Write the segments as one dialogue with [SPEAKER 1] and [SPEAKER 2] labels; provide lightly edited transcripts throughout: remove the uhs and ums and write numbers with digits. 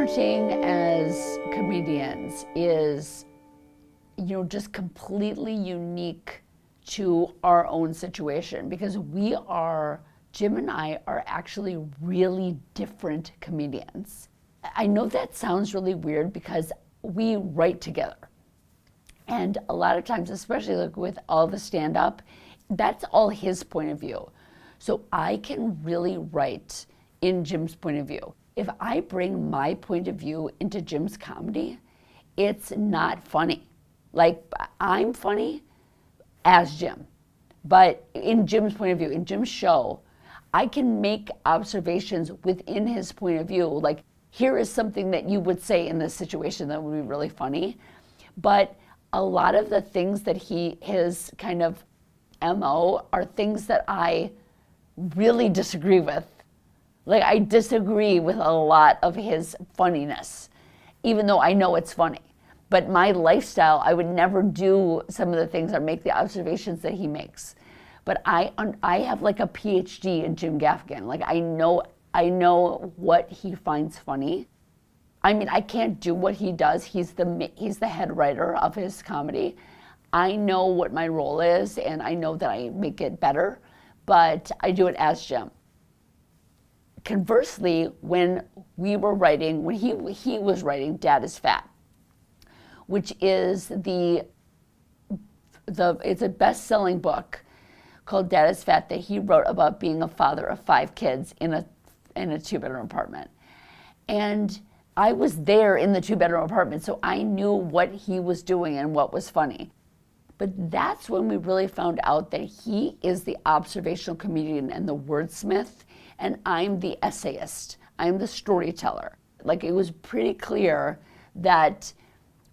[SPEAKER 1] parenting as comedians is, just completely unique to our own situation, because Jim and I are actually really different comedians. I know that sounds really weird because we write together. And a lot of times, especially like with all the stand-up, that's all his point of view. So I can really write in Jim's point of view. If I bring my point of view into Jim's comedy, it's not funny. Like, I'm funny as Jim, but in Jim's point of view, in Jim's show, I can make observations within his point of view. Like, here is something that you would say in this situation that would be really funny. But a lot of the things that his kind of MO are things that I really disagree with. Like, I disagree with a lot of his funniness, even though I know it's funny. But my lifestyle, I would never do some of the things or make the observations that he makes. But I have like a PhD in Jim Gaffigan. Like, I know what he finds funny. I mean, I can't do what he does. He's the head writer of his comedy. I know what my role is, and I know that I make it better, but I do it as Jim. Conversely, when he was writing Dad is Fat, which is it's a best-selling book called Dad is Fat that he wrote about being a father of 5 kids in a 2-bedroom apartment. And I was there in the 2-bedroom apartment, so I knew what he was doing and what was funny. But that's when we really found out that he is the observational comedian and the wordsmith, and I'm the essayist. I'm the storyteller. Like, it was pretty clear that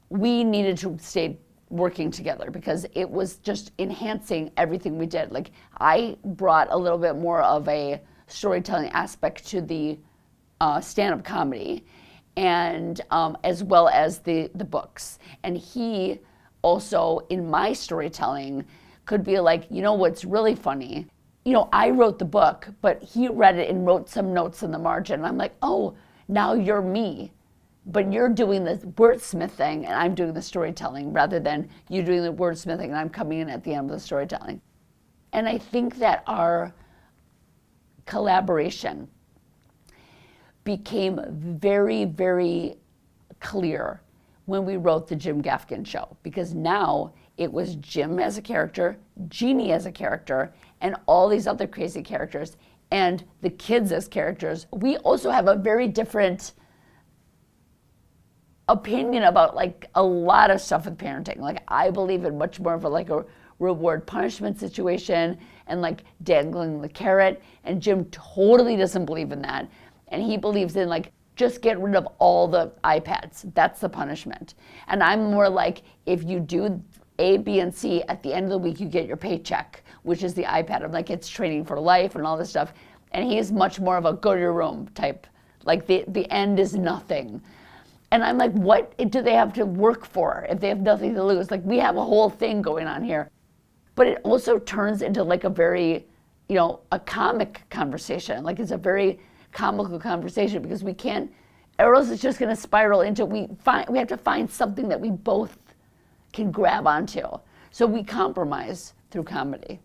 [SPEAKER 1] we needed to stay working together because it was just enhancing everything we did. Like, I brought a little bit more of a storytelling aspect to the stand-up comedy, and as well as the books. And he also, in my storytelling, could be like, what's really funny? I wrote the book, but he read it and wrote some notes in the margin. I'm like, oh, now you're me. But you're doing the wordsmithing and I'm doing the storytelling, rather than you doing the wordsmithing and I'm coming in at the end of the storytelling. And I think that our collaboration became very, very clear when we wrote the Jim Gaffigan show, because now it was Jim as a character, Jeannie as a character, and all these other crazy characters, and the kids as characters. We also have a very different opinion about like a lot of stuff with parenting. Like, I believe in much more of a reward punishment situation and like dangling the carrot, and Jim totally doesn't believe in that. And he believes in like, just get rid of all the iPads. That's the punishment. And I'm more like, if you do A, B, and C, at the end of the week, you get your paycheck, which is the iPad. I'm like, it's training for life and all this stuff. And he's much more of a go to your room type. Like, the end is nothing. And I'm like, what do they have to work for if they have nothing to lose? Like, we have a whole thing going on here. But it also turns into like a very, a comic conversation. Like, it's a very comical conversation because we can't, or else it's just going to spiral into, we have to find something that we both can grab onto. So we compromise through comedy.